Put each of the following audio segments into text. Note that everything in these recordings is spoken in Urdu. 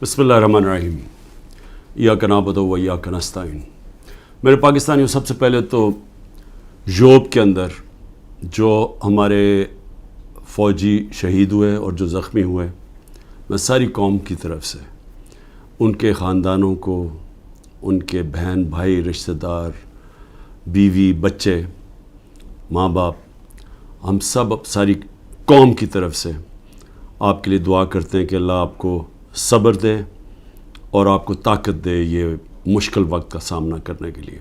بسم اللہ الرحمن الرحیم ایاک نعبد و ایاک نستعین۔ میرے پاکستانیوں، سب سے پہلے تو یوب کے اندر جو ہمارے فوجی شہید ہوئے اور جو زخمی ہوئے، میں ساری قوم کی طرف سے ان کے خاندانوں کو، ان کے بہن بھائی، رشتہ دار، بیوی، بچے، ماں باپ، ہم سب ساری قوم کی طرف سے آپ کے لیے دعا کرتے ہیں کہ اللہ آپ کو صبر دے اور آپ کو طاقت دے یہ مشکل وقت کا سامنا کرنے کے لیے۔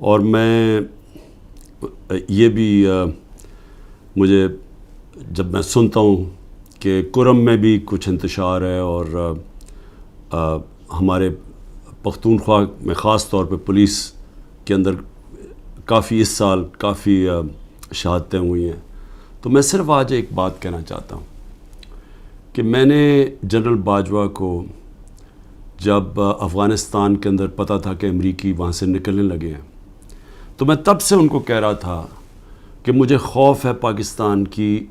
اور میں یہ بھی مجھے جب میں سنتا ہوں کہ کرم میں بھی کچھ انتشار ہے اور ہمارے پختونخوا میں خاص طور پہ پولیس کے اندر کافی اس سال کافی شہادتیں ہوئی ہیں، تو میں صرف آج ایک بات کہنا چاہتا ہوں کہ میں نے جنرل باجوہ کو جب افغانستان کے اندر پتہ تھا کہ امریکی وہاں سے نکلنے لگے ہیں، تو میں تب سے ان کو کہہ رہا تھا کہ مجھے خوف ہے پاکستان کی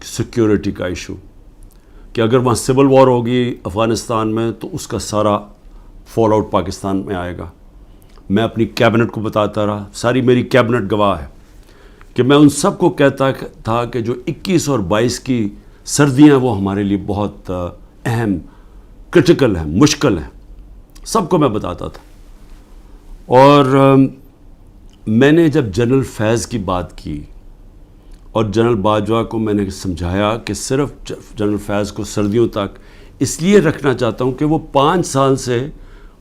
سیکیورٹی کا ایشو، کہ اگر وہاں سول وار ہوگی افغانستان میں تو اس کا سارا فال آؤٹ پاکستان میں آئے گا۔ میں اپنی کیبنٹ کو بتاتا رہا، ساری میری کیبنٹ گواہ ہے کہ میں ان سب کو کہتا تھا کہ جو 21 اور 22 کی سردیاں وہ ہمارے لیے بہت اہم، کرٹیکل ہیں، مشکل ہیں، سب کو میں بتاتا تھا۔ اور میں نے جب جنرل فیض کی بات کی اور جنرل باجوہ کو میں نے سمجھایا کہ صرف جنرل فیض کو سردیوں تک اس لیے رکھنا چاہتا ہوں کہ وہ 5 سال سے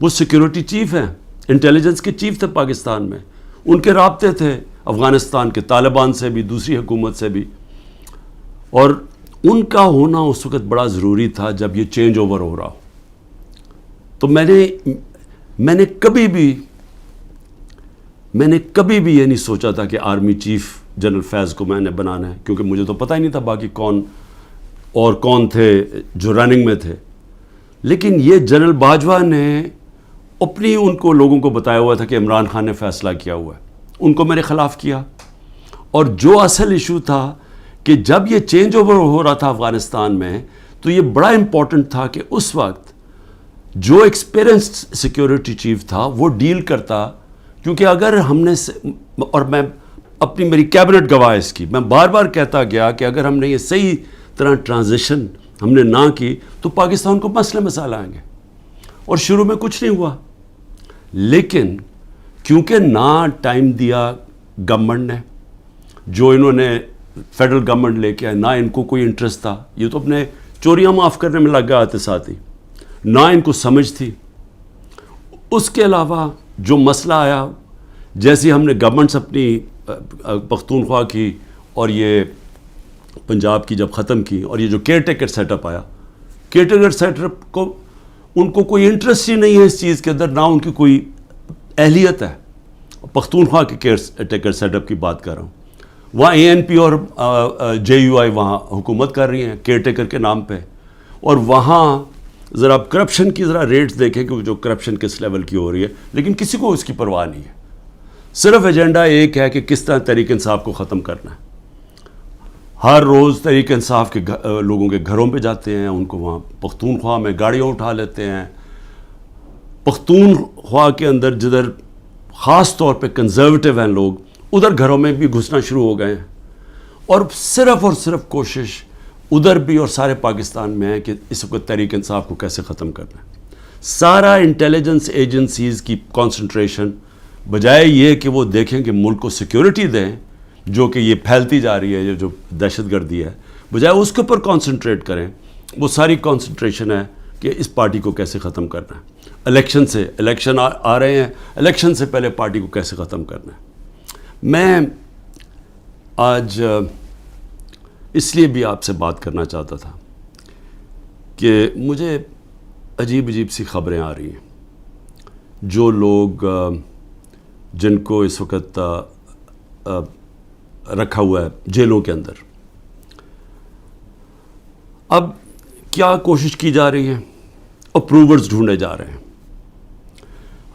وہ سیکیورٹی چیف ہیں، انٹیلیجنس کے چیف تھے پاکستان میں، ان کے رابطے تھے افغانستان کے طالبان سے بھی، دوسری حکومت سے بھی، اور ان کا ہونا اس وقت بڑا ضروری تھا جب یہ چینج اوور ہو رہا ہو۔ تو میں نے کبھی بھی یہ نہیں سوچا تھا کہ آرمی چیف جنرل فیض کو میں نے بنانا ہے، کیونکہ مجھے تو پتہ ہی نہیں تھا باقی کون تھے جو رننگ میں تھے۔ لیکن یہ جنرل باجوہ نے اپنی ان کو لوگوں کو بتایا ہوا تھا کہ عمران خان نے فیصلہ کیا ہوا ہے، ان کو میرے خلاف کیا۔ اور جو اصل ایشو تھا کہ جب یہ چینج اوور ہو رہا تھا افغانستان میں، تو یہ بڑا امپورٹنٹ تھا کہ اس وقت جو ایکسپیرینسڈ سیکیورٹی چیف تھا وہ ڈیل کرتا، کیونکہ اگر ہم نے، اور میں میری کیبنٹ گواہ اس کی، میں بار بار کہتا گیا کہ اگر ہم نے یہ صحیح طرح ٹرانزیشن ہم نے نہ کی تو پاکستان کو مسئلے مسائل آئیں گے۔ اور شروع میں کچھ نہیں ہوا، لیکن کیونکہ نہ ٹائم دیا گورنمنٹ نے، جو انہوں نے فیڈرل گورنمنٹ لے کے آئے، نہ ان کو کوئی انٹرسٹ تھا، یہ تو اپنے چوریاں معاف کرنے میں لگ گئے آتے ساتھ ہی، نہ ان کو سمجھ تھی۔ اس کے علاوہ جو مسئلہ آیا، جیسے ہم نے گورنمنٹس اپنی پختونخوا کی اور یہ پنجاب کی جب ختم کی، اور یہ جو کیئر ٹیکر سیٹ اپ آیا، کیئر ٹیکر سیٹ اپ کو ان کو کوئی انٹرسٹ ہی نہیں ہے اس چیز کے اندر، نہ ان کی کوئی اہلیت ہے۔ پختونخوا کے کیئر ٹیکر سیٹ اپ کی بات کر رہا ہوں، وہاں ANP اور JUI وہاں حکومت کر رہی ہیں کیئر ٹیکر کے نام پہ، اور وہاں ذرا کرپشن کی ذرا ریٹس دیکھیں کہ جو کرپشن کس لیول کی ہو رہی ہے، لیکن کسی کو اس کی پرواہ نہیں ہے، صرف ایجنڈا ایک ہے کہ کس طرح تحریک انصاف کو ختم کرنا ہے۔ ہر روز تحریک انصاف کے لوگوں کے گھروں پہ جاتے ہیں، ان کو وہاں پختونخوا میں گاڑیاں اٹھا لیتے ہیں۔ پختونخوا کے اندر جدھر خاص طور پہ کنزرویٹو ہیں لوگ، ادھر گھروں میں بھی گھسنا شروع ہو گئے ہیں، اور صرف کوشش ادھر بھی اور سارے پاکستان میں ہے کہ اس وقت تحریک انصاف کو کیسے ختم کرنا ہے۔ سارا انٹیلیجنس ایجنسیز کی کانسنٹریشن بجائے یہ کہ وہ دیکھیں کہ ملک کو سیکیورٹی دیں، جو کہ یہ پھیلتی جا رہی ہے، یہ جو دہشت گردی ہے، بجائے اس کے اوپر کانسنٹریٹ کریں، وہ ساری کانسنٹریشن ہے کہ اس پارٹی کو کیسے ختم کرنا ہے۔ الیکشن آ رہے ہیں، الیکشن سے پہلے پارٹی کو کیسے ختم کرنا ہے۔ میں آج اس لیے بھی آپ سے بات کرنا چاہتا تھا کہ مجھے عجیب سی خبریں آ رہی ہیں، جو لوگ جن کو اس وقت رکھا ہوا ہے جیلوں کے اندر، اب کیا کوشش کی جا رہی ہے، اپروورز ڈھونڈے جا رہے ہیں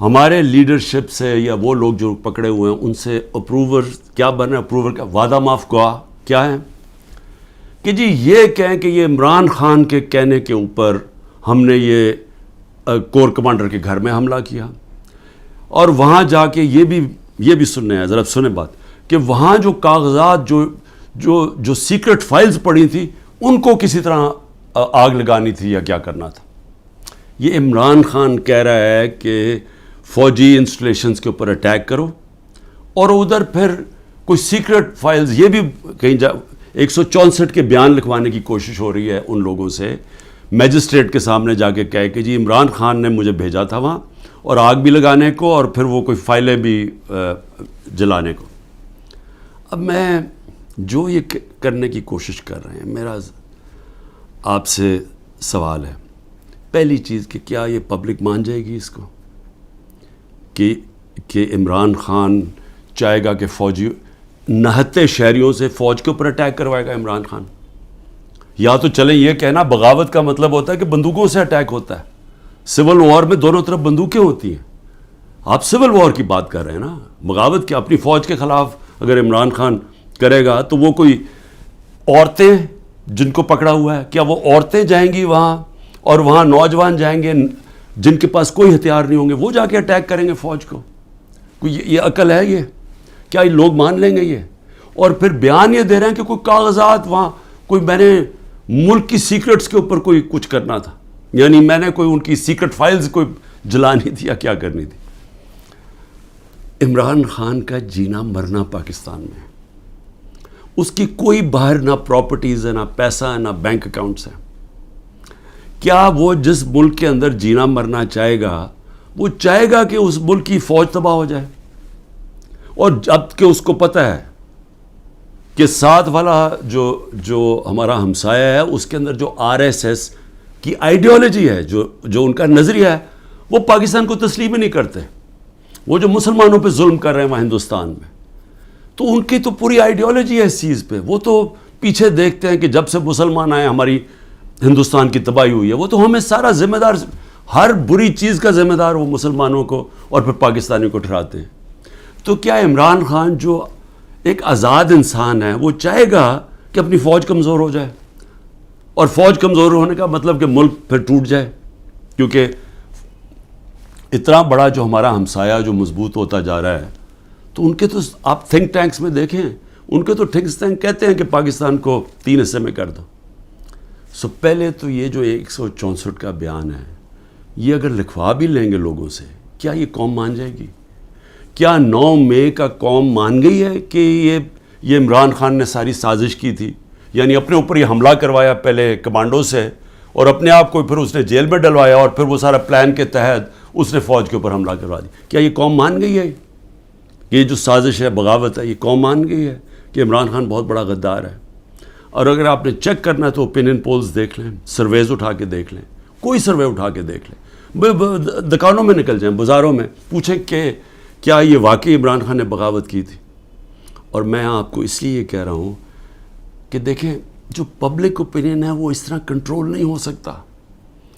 ہمارے لیڈرشپ سے، یا وہ لوگ جو پکڑے ہوئے ہیں ان سے اپروور کیا بن رہے ہیں، اپروور کا وعدہ معاف گواہ کیا ہے کہ جی یہ کہیں کہ یہ عمران خان کے کہنے کے اوپر ہم نے یہ کور کمانڈر کے گھر میں حملہ کیا، اور وہاں جا کے یہ بھی سننے ہیں، ذرا سنیں بات، کہ وہاں جو کاغذات جو سیکرٹ فائلز پڑی تھی ان کو کسی طرح آگ لگانی تھی یا کیا کرنا تھا۔ یہ عمران خان کہہ رہا ہے کہ فوجی انسٹالیشنز کے اوپر اٹیک کرو، اور ادھر پھر کوئی سیکرٹ فائلز، یہ بھی کہیں 164 کے بیان لکھوانے کی کوشش ہو رہی ہے ان لوگوں سے، میجسٹریٹ کے سامنے جا کے کہے کہ جی عمران خان نے مجھے بھیجا تھا وہاں، اور آگ بھی لگانے کو، اور پھر وہ کوئی فائلیں بھی جلانے کو۔ اب میں جو یہ کرنے کی کوشش کر رہے ہیں، میرا آپ سے سوال ہے، پہلی چیز کہ کیا یہ پبلک مان جائے گی اس کو کہ عمران خان چاہے گا کہ فوجی نہتے شہریوں سے فوج کے اوپر اٹیک کروائے گا عمران خان؟ یا تو چلیں یہ کہنا بغاوت کا مطلب ہوتا ہے کہ بندوقوں سے اٹیک ہوتا ہے، سول وار میں دونوں طرف بندوقیں ہوتی ہیں، آپ سول وار کی بات کر رہے ہیں نا، بغاوت کیا؟ اپنی فوج کے خلاف اگر عمران خان کرے گا تو وہ کوئی عورتیں جن کو پکڑا ہوا ہے، کیا وہ عورتیں جائیں گی وہاں، اور وہاں نوجوان جائیں گے جن کے پاس کوئی ہتھیار نہیں ہوں گے، وہ جا کے اٹیک کریں گے فوج کو؟ کوئی یہ عقل ہے؟ یہ کیا یہ لوگ مان لیں گے یہ؟ اور پھر بیان یہ دے رہے ہیں کہ کوئی کاغذات وہاں، کوئی میں نے ملک کی سیکرٹس کے اوپر کوئی کچھ کرنا تھا، یعنی میں نے کوئی ان کی سیکرٹ فائلز کوئی جلانی تھی یا کیا کرنی تھی۔ عمران خان کا جینا مرنا پاکستان میں، اس کی کوئی باہر نہ پراپرٹیز ہے، نہ پیسہ ہے، نہ بینک اکاؤنٹس ہیں۔ کیا وہ جس ملک کے اندر جینا مرنا چاہے گا، وہ چاہے گا کہ اس ملک کی فوج تباہ ہو جائے؟ اور جب کہ اس کو پتہ ہے کہ ساتھ والا جو ہمارا ہمسایہ ہے، اس کے اندر جو RSS کی آئیڈیالوجی ہے، جو ان کا نظریہ ہے، وہ پاکستان کو تسلیم ہی نہیں کرتے، وہ جو مسلمانوں پہ ظلم کر رہے ہیں وہاں ہندوستان میں، تو ان کی تو پوری آئیڈیالوجی ہے اس چیز پہ، وہ تو پیچھے دیکھتے ہیں کہ جب سے مسلمان آئے ہماری ہندوستان کی تباہی ہوئی ہے، وہ تو ہمیں سارا ذمہ دار، ہر بری چیز کا ذمہ دار وہ مسلمانوں کو اور پھر پاکستانیوں کو ٹھہراتے ہیں۔ تو کیا عمران خان جو ایک آزاد انسان ہے، وہ چاہے گا کہ اپنی فوج کمزور ہو جائے؟ اور فوج کمزور ہونے کا مطلب کہ ملک پھر ٹوٹ جائے، کیونکہ اتنا بڑا جو ہمارا ہمسایہ جو مضبوط ہوتا جا رہا ہے، تو ان کے تو آپ تھنک ٹینکس میں دیکھیں، ان کے تو تھنک ٹینک کہتے ہیں کہ پاکستان کو 3 حصے میں کر دو۔ سو پہلے تو یہ جو 164 کا بیان ہے، یہ اگر لکھوا بھی لیں گے لوگوں سے، کیا یہ قوم مان جائے گی؟ کیا 9 مئی کا قوم مان گئی ہے کہ یہ عمران خان نے ساری سازش کی تھی؟ یعنی اپنے اوپر یہ حملہ کروایا پہلے کمانڈو سے، اور اپنے آپ کو پھر اس نے جیل میں ڈلوایا، اور پھر وہ سارا پلان کے تحت اس نے فوج کے اوپر حملہ کروا دی۔ کیا یہ قوم مان گئی ہے کہ یہ جو سازش ہے، بغاوت ہے، یہ قوم مان گئی ہے کہ عمران خان بہت بڑا غدار ہے؟ اور اگر آپ نے چیک کرنا ہے تو اوپینین پولز دیکھ لیں، سرویز اٹھا کے دیکھ لیں، کوئی سروے اٹھا کے دیکھ لیں، دکانوں میں نکل جائیں، بازاروں میں پوچھیں کہ کیا یہ واقعی عمران خان نے بغاوت کی تھی؟ اور میں آپ کو اس لیے یہ کہہ رہا ہوں کہ دیکھیں، جو پبلک اوپینین ہے وہ اس طرح کنٹرول نہیں ہو سکتا۔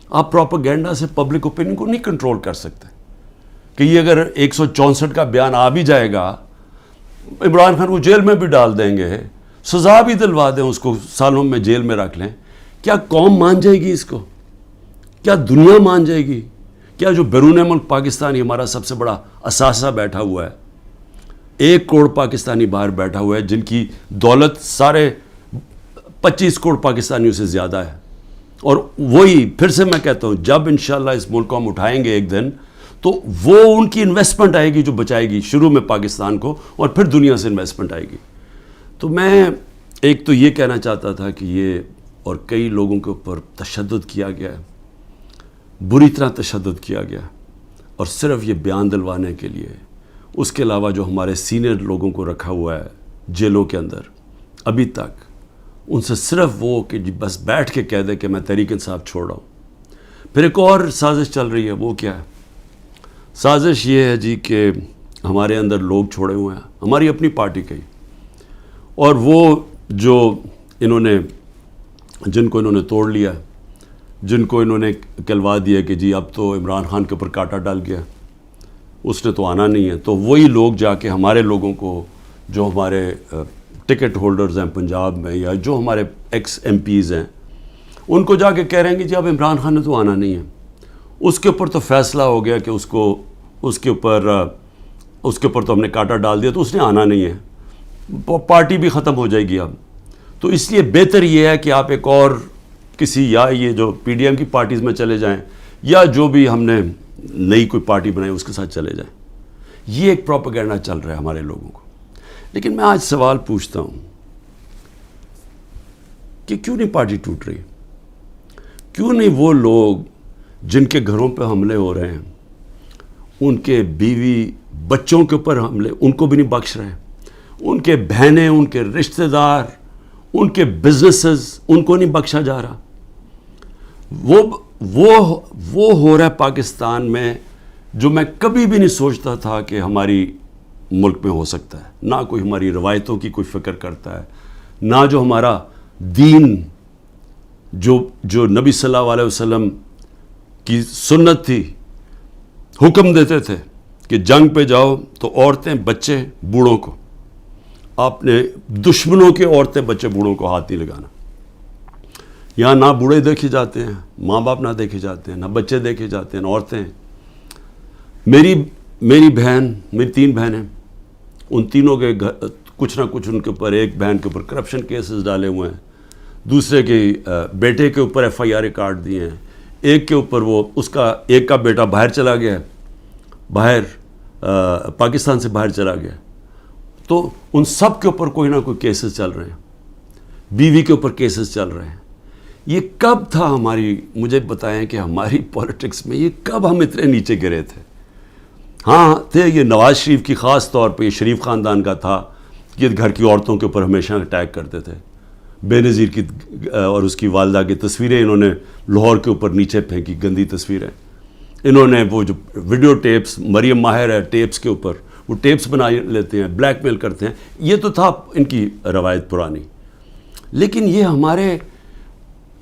آپ پروپیگنڈا سے پبلک اوپینین کو نہیں کنٹرول کر سکتے کہ یہ اگر 164 کا بیان آ بھی جائے گا، عمران خان کو جیل میں بھی ڈال دیں گے، سزا بھی دلوا دیں اس کو، سالوں میں جیل میں رکھ لیں، کیا قوم مان جائے گی اس کو؟ کیا دنیا مان جائے گی؟ کیا جو بیرون ملک پاکستانی ہمارا سب سے بڑا اثاثہ بیٹھا ہوا ہے، 1 کروڑ پاکستانی باہر بیٹھا ہوا ہے، جن کی دولت سارے 25 کروڑ پاکستانیوں سے زیادہ ہے، اور وہی پھر سے میں کہتا ہوں، جب انشاءاللہ اس ملک کو ہم اٹھائیں گے ایک دن، تو وہ ان کی انویسٹمنٹ آئے گی جو بچائے گی شروع میں پاکستان کو، اور پھر دنیا سے انویسٹمنٹ آئے گی۔ تو میں ایک تو یہ کہنا چاہتا تھا کہ یہ اور کئی لوگوں کے اوپر تشدد کیا گیا ہے، بری طرح تشدد کیا گیا، اور صرف یہ بیان دلوانے کے لیے۔ اس کے علاوہ جو ہمارے سینئر لوگوں کو رکھا ہوا ہے جیلوں کے اندر ابھی تک، ان سے صرف وہ کہ جی بس بیٹھ کے کہہ دے کہ میں تحریک انصاف چھوڑ رہا ہوں۔ پھر ایک اور سازش چل رہی ہے، وہ کیا ہے؟ سازش یہ ہے جی کہ ہمارے اندر لوگ چھوڑے ہوئے ہیں، ہماری اپنی پارٹی کے، اور وہ جو جن کو انہوں نے توڑ لیا، جن کو انہوں نے کہلوا دیا کہ جی اب تو عمران خان کے اوپر کانٹا ڈال گیا، اس نے تو آنا نہیں ہے، تو وہی لوگ جا کے ہمارے لوگوں کو، جو ہمارے ٹکٹ ہولڈرز ہیں پنجاب میں، یا جو ہمارے ایکس ایم پیز ہیں، ان کو جا کے کہہ رہے ہیں کہ جی اب عمران خان نے تو آنا نہیں ہے، اس کے اوپر تو فیصلہ ہو گیا کہ اس کے اوپر تو ہم نے کانٹا ڈال دیا، تو اس نے آنا نہیں ہے، پارٹی بھی ختم ہو جائے گی اب. تو اس لیے بہتر یہ ہے کہ آپ ایک اور کسی یا یہ جو پی ڈی ایم کی پارٹیز میں چلے جائیں یا جو بھی ہم نے نئی کوئی پارٹی بنائی اس کے ساتھ چلے جائیں. یہ ایک پروپیگنڈا چل رہا ہے ہمارے لوگوں کو. لیکن میں آج سوال پوچھتا ہوں کہ کیوں نہیں پارٹی ٹوٹ رہی؟ کیوں نہیں وہ لوگ جن کے گھروں پہ حملے ہو رہے ہیں، ان کے بیوی بچوں کے اوپر حملے، ان کو بھی نہیں بخش رہے، ان کے بہنیں، ان کے رشتہ دار، ان کے بزنسز، ان کو نہیں بخشا جا رہا؟ وہ ہو رہا ہے پاکستان میں جو میں کبھی بھی نہیں سوچتا تھا کہ ہماری ملک میں ہو سکتا ہے. نہ کوئی ہماری روایتوں کی کوئی فکر کرتا ہے، نہ جو ہمارا دین جو نبی صلی اللہ علیہ وسلم کی سنت تھی، حکم دیتے تھے کہ جنگ پہ جاؤ تو عورتیں بچے بوڑھوں کو، آپ نے دشمنوں کے عورتیں بچے بوڑھوں کو ہاتھ نہیں لگانا. یہاں نہ بوڑھے دیکھے جاتے ہیں، ماں باپ نہ دیکھے جاتے ہیں، نہ بچے دیکھے جاتے ہیں، نہ عورتیں. میری بہن، میری 3 بہنیں، ان تینوں کے کچھ نہ کچھ ان کے اوپر، ایک بہن کے اوپر کرپشن کیسز ڈالے ہوئے ہیں، دوسرے کے بیٹے کے اوپر FIR کاٹ دیے ہیں، ایک کے اوپر ایک کا بیٹا باہر چلا گیا، پاکستان سے باہر چلا گیا. تو ان سب کے اوپر کوئی نہ کوئی کیسز چل رہے ہیں، بیوی کے اوپر کیسز چل رہے ہیں. یہ کب تھا مجھے بتائیں کہ ہماری پولیٹکس میں یہ کب ہم اتنے نیچے گرے تھے؟ ہاں تھے، یہ نواز شریف کی خاص طور پہ، یہ شریف خاندان کا تھا کہ گھر کی عورتوں کے اوپر ہمیشہ اٹیک کرتے تھے. بے نظیر کی اور اس کی والدہ کی تصویریں انہوں نے لاہور کے اوپر نیچے پھینکی، گندی تصویریں. انہوں نے وہ جو ویڈیو ٹیپس، مریم ماہر ہے ٹیپس کے اوپر، وہ ٹیپس بنا لیتے ہیں، بلیک میل کرتے ہیں. یہ تو تھا ان کی روایت پرانی. لیکن یہ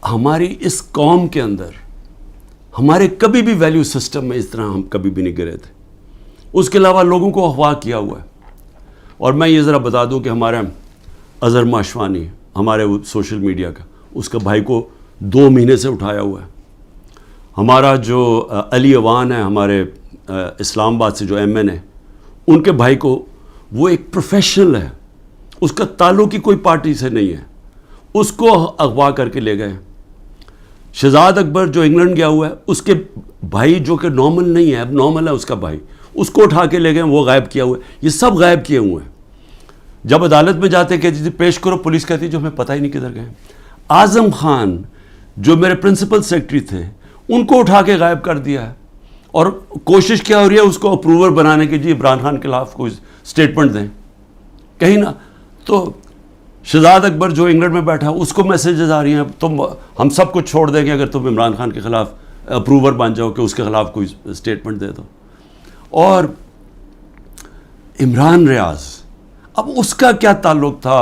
ہماری اس قوم کے اندر، ہمارے کبھی بھی ویلیو سسٹم میں اس طرح ہم کبھی بھی نہیں گرے تھے. اس کے علاوہ لوگوں کو اغوا کیا ہوا ہے. اور میں یہ ذرا بتا دوں کہ ہمارا اظہر ماشوانی، ہمارے وہ سوشل میڈیا کا، اس کا بھائی کو 2 مہینے سے اٹھایا ہوا ہے. ہمارا جو علی اوان ہے، ہمارے اسلام آباد سے جو MN ہے، ان کے بھائی کو، وہ ایک پروفیشنل ہے، اس کا تعلق ہی کوئی پارٹی سے نہیں ہے، اس کو اغوا کر کے لے گئے. شہزاد اکبر جو انگلینڈ گیا ہوا ہے، اس کے بھائی جو کہ نارمل نہیں ہے، اب نارمل ہے اس کا بھائی، اس کو اٹھا کے لے گئے، وہ غائب کیا ہوا ہے. یہ سب غائب کیے ہوئے ہیں. جب عدالت میں جاتے کہ جی پیش کرو، پولیس کہتی جو ہمیں پتہ ہی نہیں کدھر گئے. اعظم خان جو میرے پرنسپل سیکرٹری تھے، ان کو اٹھا کے غائب کر دیا ہے. اور کوشش کیا ہو رہی ہے اس کو اپروور بنانے کی، جی عمران خان کے خلاف کوئی سٹیٹمنٹ دیں کہیں نہ. تو شہزاد اکبر جو انگلینڈ میں بیٹھا، اس کو میسیجز آ رہی ہیں ہم سب کچھ چھوڑ دیں گے اگر تم عمران خان کے خلاف اپروور بن جاؤ کہ اس کے خلاف کوئی سٹیٹمنٹ دے دو. اور عمران ریاض، اب اس کا کیا تعلق تھا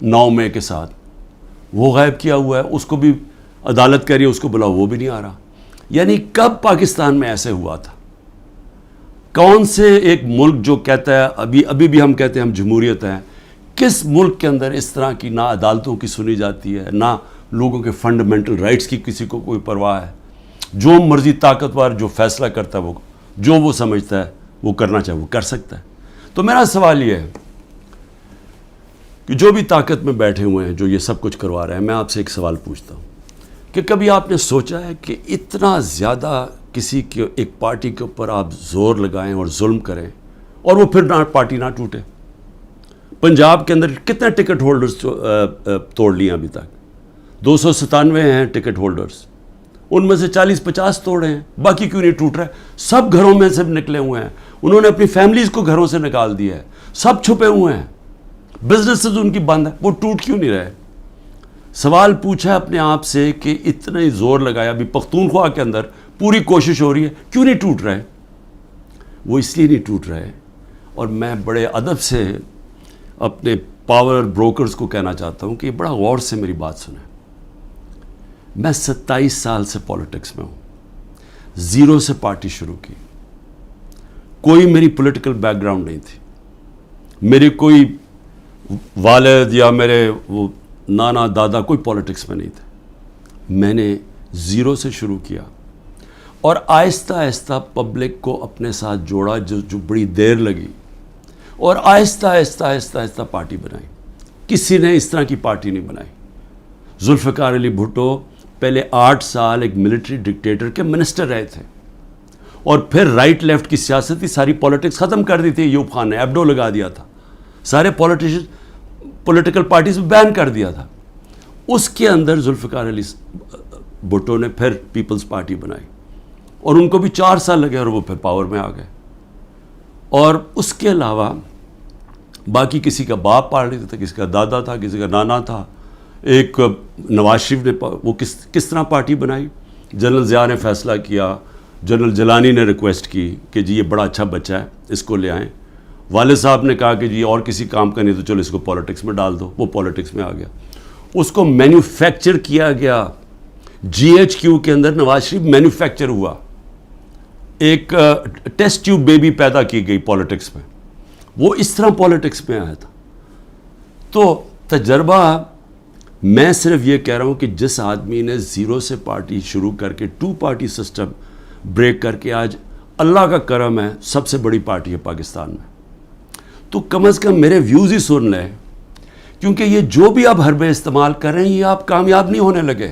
9 مئی کے ساتھ؟ وہ غائب کیا ہوا ہے. اس کو بھی عدالت کہہ رہی ہے اس کو بلاؤ، وہ بھی نہیں آ رہا. یعنی کب پاکستان میں ایسے ہوا تھا؟ کون سے ایک ملک جو کہتا ہے، ابھی بھی ہم کہتے ہیں ہم جمہوریت ہیں، کس ملک کے اندر اس طرح کی نہ عدالتوں کی سنی جاتی ہے، نہ لوگوں کے فنڈامنٹل رائٹس کی کسی کو کوئی پرواہ ہے؟ جو مرضی طاقتور جو فیصلہ کرتا ہے، جو وہ سمجھتا ہے وہ کرنا چاہے وہ کر سکتا ہے. تو میرا سوال یہ ہے کہ جو بھی طاقت میں بیٹھے ہوئے ہیں، جو یہ سب کچھ کروا رہے ہیں، میں آپ سے ایک سوال پوچھتا ہوں کہ کبھی آپ نے سوچا ہے کہ اتنا زیادہ کسی کے ایک پارٹی کے اوپر آپ زور لگائیں اور ظلم کریں اور وہ پھر پارٹی نہ ٹوٹے؟ پنجاب کے اندر کتنے ٹکٹ ہولڈرز توڑ لیے ابھی تک؟ 297 ہیں ٹکٹ ہولڈرز، ان میں سے 40-50 توڑے ہیں. باقی کیوں نہیں ٹوٹ رہا ہے؟ سب گھروں میں سے نکلے ہوئے ہیں. انہوں نے اپنی فیملیز کو گھروں سے نکال دیا ہے. سب چھپے ہوئے ہیں، بزنسز ان کی بند ہے. وہ ٹوٹ کیوں نہیں رہے؟ سوال پوچھا اپنے آپ سے کہ اتنا زور لگایا، ابھی پختونخوا کے اندر پوری کوشش ہو رہی ہے، کیوں نہیں ٹوٹ رہے؟ وہ اس لیے نہیں ٹوٹ رہے. اور میں بڑے ادب سے اپنے پاور بروکرز کو کہنا چاہتا ہوں کہ بڑا غور سے میری بات سنیں. میں 27 سال سے پولیٹکس میں ہوں، 0 سے پارٹی شروع کی. کوئی میری پولیٹیکل بیک گراؤنڈ نہیں تھی. میرے کوئی والد یا میرے وہ نانا دادا کوئی پولیٹکس میں نہیں تھے. میں نے زیرو سے شروع کیا اور آہستہ آہستہ پبلک کو اپنے ساتھ جوڑا، جو بڑی دیر لگی، اور آہستہ آہستہ آہستہ آہستہ پارٹی بنائی. کسی نے اس طرح کی پارٹی نہیں بنائی. ذوالفقار علی بھٹو پہلے 8 سال ایک ملٹری ڈکٹیٹر کے منسٹر رہے تھے، اور پھر رائٹ لیفٹ کی سیاست تھی، ساری پولیٹکس ختم کر دی تھی. ایوب خان نے ایبڈو لگا دیا تھا، سارے پولیٹیکل پارٹیز بین کر دیا تھا. اس کے اندر ذوالفقار علی بھٹو نے پھر پیپلز پارٹی بنائی، اور ان کو بھی 4 سال لگے اور وہ پھر پاور میں آ گئے. اور اس کے علاوہ باقی کسی کا باپ پارٹی تھا، کسی کا دادا تھا، کسی کا نانا تھا. ایک نواز شریف نے وہ کس طرح پارٹی بنائی. جنرل ضیاء نے فیصلہ کیا، جنرل جیلانی نے ریکویسٹ کی کہ جی یہ بڑا اچھا بچہ ہے، اس کو لے آئیں. والد صاحب نے کہا کہ جی اور کسی کام کا نہیں تو چلو اس کو پولیٹکس میں ڈال دو. وہ پولیٹکس میں آ گیا. اس کو مینوفیکچر کیا گیا. جی ایچ کیو کے اندر نواز شریف مینوفیکچر ہوا. ایک ٹیسٹ ٹیوب بیبی پیدا کی گئی پولیٹکس میں. وہ اس طرح پولیٹکس میں آیا تھا. تو تجربہ، میں صرف یہ کہہ رہا ہوں کہ جس آدمی نے زیرو سے پارٹی شروع کر کے 2 پارٹی سسٹم بریک کر کے آج اللہ کا کرم ہے سب سے بڑی پارٹی ہے پاکستان میں، تو کم از کم میرے ویوز ہی سن لیں. کیونکہ یہ جو بھی آپ حربے استعمال کر رہے ہیں یہ آپ کامیاب نہیں ہونے لگے.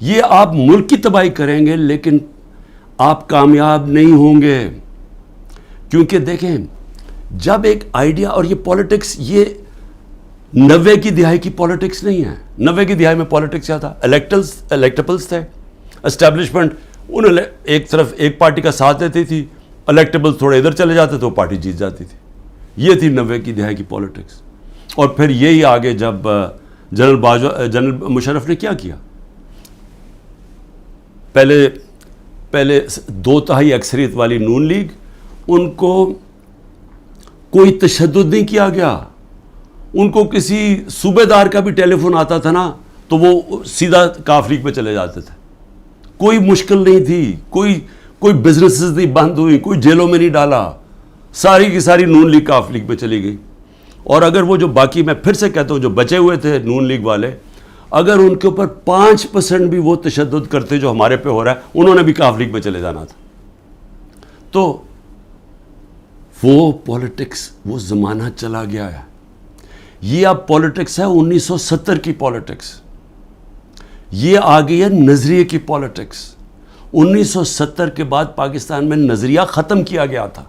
یہ آپ ملک کی تباہی کریں گے لیکن آپ کامیاب نہیں ہوں گے. کیونکہ دیکھیں، جب ایک آئیڈیا، اور یہ پولیٹکس یہ 90 کی دہائی کی پولیٹکس نہیں ہے. 90 کی دہائی میں پولیٹکس کیا تھا؟ الیکٹیبلز تھے، اسٹیبلشمنٹ انہوں نے ایک طرف ایک پارٹی کا ساتھ دیتی تھی، الیکٹیبلز تھوڑے ادھر چلے جاتے تو وہ پارٹی جیت جاتی تھی. یہ تھی 90 کی دہائی کی پولیٹکس. اور پھر یہی آگے جب جنرل مشرف نے کیا کیا، پہلے 2/3 اکثریت والی نون لیگ، ان کو کوئی تشدد نہیں کیا گیا. ان کو کسی صوبے دار کا بھی ٹیلی فون آتا تھا نا تو وہ سیدھا کاف لیگ پہ چلے جاتے تھے. کوئی مشکل نہیں تھی، کوئی بزنسز نہیں بند ہوئی، کوئی جیلوں میں نہیں ڈالا. ساری کی ساری نون لیگ کاف لیگ پہ چلی گئی. اور اگر وہ جو باقی، میں پھر سے کہتا ہوں، جو بچے ہوئے تھے نون لیگ والے، اگر ان کے اوپر 5% بھی وہ تشدد کرتے جو ہمارے پہ ہو رہا ہے، انہوں نے بھی کاف لیگ پہ چلے جانا تھا. تو وہ پولیٹکس، وہ زمانہ چلا گیا ہے. یہ اب پولیٹکس ہے 1970 کی پولیٹکس. یہ آ گئی ہے نظریے کی پولیٹکس. 1970 کے بعد پاکستان میں نظریہ ختم کیا گیا تھا.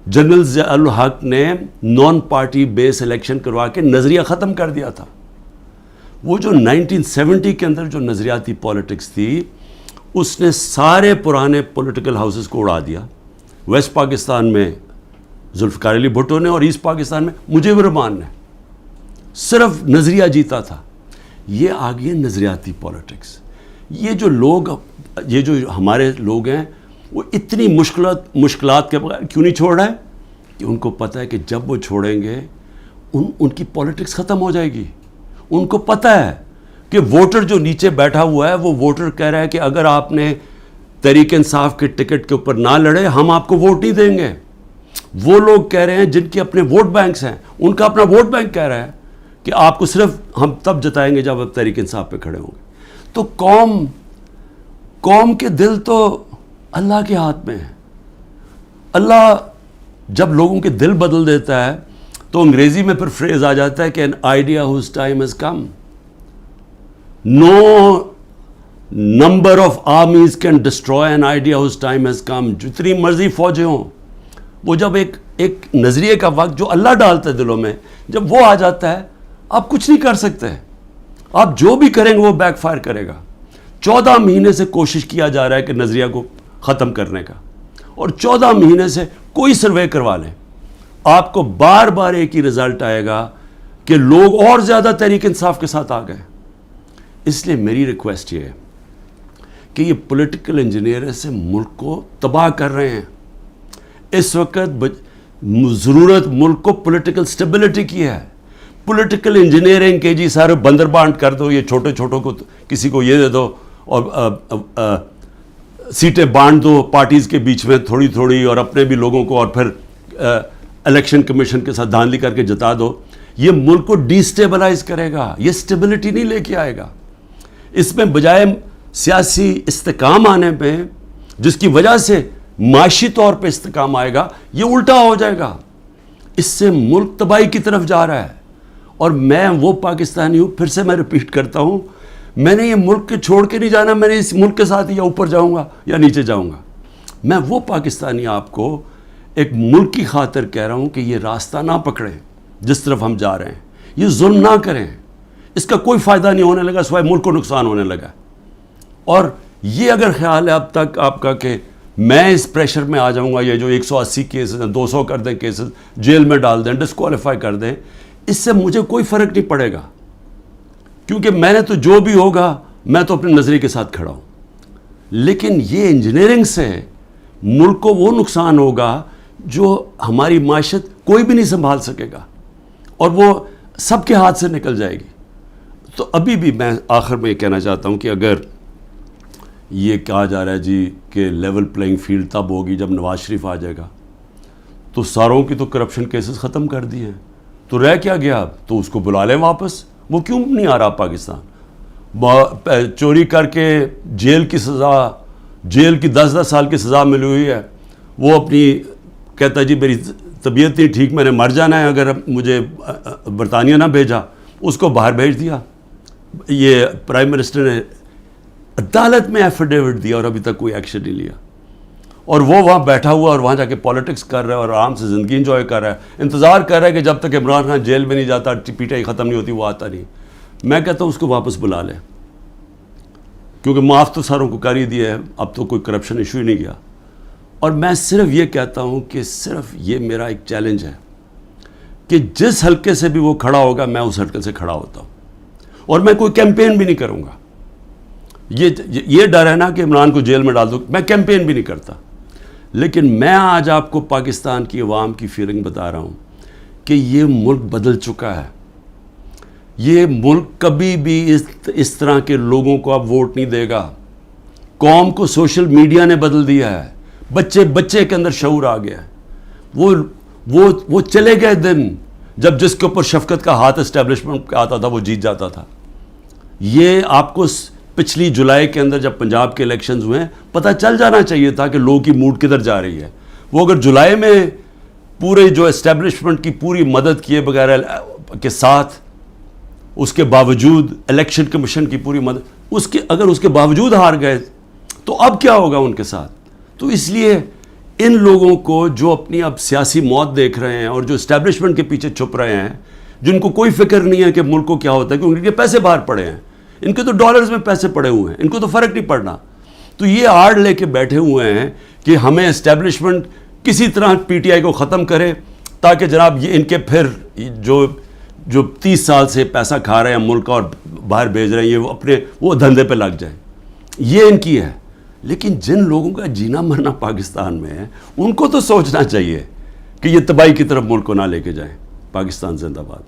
جنرل ضیاء الحق نے نان پارٹی بیس الیکشن کروا کے نظریہ ختم کر دیا تھا. وہ جو 1970 کے اندر جو نظریاتی پولیٹکس تھی، اس نے سارے پرانے پولیٹیکل ہاؤسز کو اڑا دیا. ویسٹ پاکستان میں ذوالفقار علی بھٹو نے، اور ایسٹ پاکستان میں مجیب الرحمان نے. صرف نظریہ جیتا تھا. یہ آ گئی ہے نظریاتی پولیٹکس. یہ جو ہمارے لوگ ہیں وہ اتنی مشکلات کے بغیر کیوں نہیں چھوڑ رہے؟ کہ ان کو پتہ ہے کہ جب وہ چھوڑیں گے ان کی پولیٹکس ختم ہو جائے گی. ان کو پتہ ہے کہ ووٹر جو نیچے بیٹھا ہوا ہے، وہ ووٹر کہہ رہا ہے کہ اگر آپ نے تحریک انصاف کے ٹکٹ کے اوپر نہ لڑے ہم آپ کو ووٹ نہیں دیں گے. وہ لوگ کہہ رہے ہیں جن کے اپنے ووٹ بینکس ہیں، ان کا اپنا ووٹ بینک کہہ رہا ہے کہ آپ کو صرف ہم تب جتائیں گے جب آپ تحریک انصاف پہ کھڑے ہوں گے. تو قوم کے دل تو اللہ کے ہاتھ میں ہے. اللہ جب لوگوں کے دل بدل دیتا ہے تو انگریزی میں پھر فریز آ جاتا ہے کہ an idea whose time has come. No number of armies can destroy an idea whose time has come. جتنی مرضی فوجیں ہوں، وہ جب ایک نظریے کا وقت جو اللہ ڈالتا ہے دلوں میں، جب وہ آ جاتا ہے آپ کچھ نہیں کر سکتے. آپ جو بھی کریں گے وہ بیک فائر کرے گا. 14 مہینے سے کوشش کیا جا رہا ہے کہ نظریہ کو ختم کرنے کا، اور 14 مہینے سے کوئی سروے کروا لیں، آپ کو بار بار ایک ہی رزلٹ آئے گا کہ لوگ اور زیادہ تحریک انصاف کے ساتھ آ گئے. اس لیے میری ریکویسٹ یہ ہے کہ یہ پولیٹیکل انجینئر سے ملک کو تباہ کر رہے ہیں. اس وقت ضرورت ملک کو پولیٹیکل سٹیبلٹی کی ہے. پولیٹیکل انجینئرنگ کے جی سارے بندر بانٹ کر دو، یہ چھوٹے چھوٹوں کو کسی کو یہ دے دو اور سیٹیں بانٹ دو پارٹیز کے بیچ میں تھوڑی تھوڑی، اور اپنے بھی لوگوں کو، اور پھر الیکشن کمیشن کے ساتھ دھاندلی کر کے جتا دو. یہ ملک کو ڈی سٹیبلائز کرے گا، یہ سٹیبلٹی نہیں لے کے آئے گا. اس میں بجائے سیاسی استحکام آنے پہ، جس کی وجہ سے معاشی طور پہ استحکام آئے گا، یہ الٹا ہو جائے گا. اس سے ملک تباہی کی طرف جا رہا ہے. اور میں وہ پاکستانی ہوں، پھر سے میں ریپیٹ کرتا ہوں، میں نے یہ ملک کے چھوڑ کے نہیں جانا، میں نے اس ملک کے ساتھ یا اوپر جاؤں گا یا نیچے جاؤں گا. میں وہ پاکستانی آپ کو ایک ملک کی خاطر کہہ رہا ہوں کہ یہ راستہ نہ پکڑیں جس طرف ہم جا رہے ہیں، یہ ظلم نہ کریں. اس کا کوئی فائدہ نہیں ہونے لگا سوائے ملک کو نقصان ہونے لگا. اور یہ اگر خیال ہے اب تک آپ کا کہ میں اس پریشر میں آ جاؤں گا، یہ جو 180 کیسز ہیں 200 کر دیں، کیسز جیل میں ڈال دیں، ڈسکوالیفائی کر دیں، اس سے مجھے کوئی فرق نہیں پڑے گا، کیونکہ میں نے تو جو بھی ہوگا میں تو اپنے نظریے کے ساتھ کھڑا ہوں. لیکن یہ انجینئرنگ سے ملک کو وہ نقصان ہوگا جو ہماری معیشت کوئی بھی نہیں سنبھال سکے گا، اور وہ سب کے ہاتھ سے نکل جائے گی. تو ابھی بھی میں آخر میں یہ کہنا چاہتا ہوں کہ اگر یہ کہا جا رہا ہے جی کہ لیول پلینگ فیلڈ تب ہوگی جب نواز شریف آ جائے گا، تو ساروں کی تو کرپشن کیسز ختم کر دیے ہیں، تو رہ کیا گیا اب؟ تو اس کو بلا لیں واپس. وہ کیوں نہیں آ رہا پاکستان؟ چوری کر کے جیل کی سزا، جیل کی 10 سال کی سزا ملی ہوئی ہے، وہ اپنی کہتا ہے جی میری طبیعت نہیں ٹھیک، میں نے مر جانا ہے اگر مجھے برطانیہ نہ بھیجا، اس کو باہر بھیج دیا. یہ پرائم منسٹر نے عدالت میں ایفیڈیوٹ دیا اور ابھی تک کوئی ایکشن نہیں لیا، اور وہ وہاں بیٹھا ہوا اور وہاں جا کے پالیٹکس کر رہا ہے اور آرام سے زندگی انجوائے کر رہا ہے، انتظار کر رہا ہے کہ جب تک عمران خان جیل میں نہیں جاتا، پی ٹی آئی ختم نہیں ہوتی، وہ آتا نہیں. میں کہتا ہوں اس کو واپس بلا لیں، کیونکہ معاف تو ساروں کو کر ہی دیا ہے، اب تو کوئی کرپشن ایشو ہی نہیں گیا. اور میں صرف یہ کہتا ہوں کہ صرف یہ میرا ایک چیلنج ہے کہ جس حلقے سے بھی وہ کھڑا ہوگا میں اس حلقے سے کھڑا ہوتا ہوں، اور میں کوئی کیمپین بھی نہیں کروں گا. یہ ڈر ہے نا کہ عمران کو جیل میں ڈال دو، میں کیمپین بھی نہیں کرتا. لیکن میں آج آپ کو پاکستان کی عوام کی فیلنگ بتا رہا ہوں کہ یہ ملک بدل چکا ہے. یہ ملک کبھی بھی اس طرح کے لوگوں کو اب ووٹ نہیں دے گا. قوم کو سوشل میڈیا نے بدل دیا ہے، بچے کے اندر شعور آ گیا ہے. وہ چلے گئے دن جب جس کے اوپر شفقت کا ہاتھ اسٹیبلشمنٹ کا آتا تھا وہ جیت جاتا تھا. یہ آپ کو پچھلی جولائی کے اندر جب پنجاب کے الیکشنز ہوئے پتہ چل جانا چاہیے تھا کہ لوگوں کی موڈ کدھر جا رہی ہے. وہ اگر جولائی میں پورے جو اسٹیبلشمنٹ کی پوری مدد کیے بغیر کے ساتھ، اس کے باوجود الیکشن کمیشن کی پوری مدد، اگر اس کے باوجود ہار گئے تو اب کیا ہوگا ان کے ساتھ؟ تو اس لیے ان لوگوں کو جو اپنی اب سیاسی موت دیکھ رہے ہیں اور جو اسٹیبلشمنٹ کے پیچھے چھپ رہے ہیں، جن کو کوئی فکر نہیں ہے کہ ملک کو کیا ہوتا ہے، کیونکہ ان کے پیسے باہر پڑے ہیں، ان کے تو ڈالرز میں پیسے پڑے ہوئے ہیں، ان کو تو فرق نہیں پڑنا. تو یہ آڑ لے کے بیٹھے ہوئے ہیں کہ ہمیں اسٹیبلشمنٹ کسی طرح پی ٹی آئی کو ختم کرے، تاکہ جناب یہ ان کے پھر جو 30 سال سے پیسہ کھا رہے ہیں ملک کا اور باہر بھیج رہے ہیں، یہ اپنے وہ دھندے پہ لگ جائیں. یہ ان کی ہے. لیکن جن لوگوں کا جینا مرنا پاکستان میں ہے، ان کو تو سوچنا چاہیے کہ یہ تباہی کی طرف ملک کو نہ لے کے جائیں. پاکستان زندہ باد.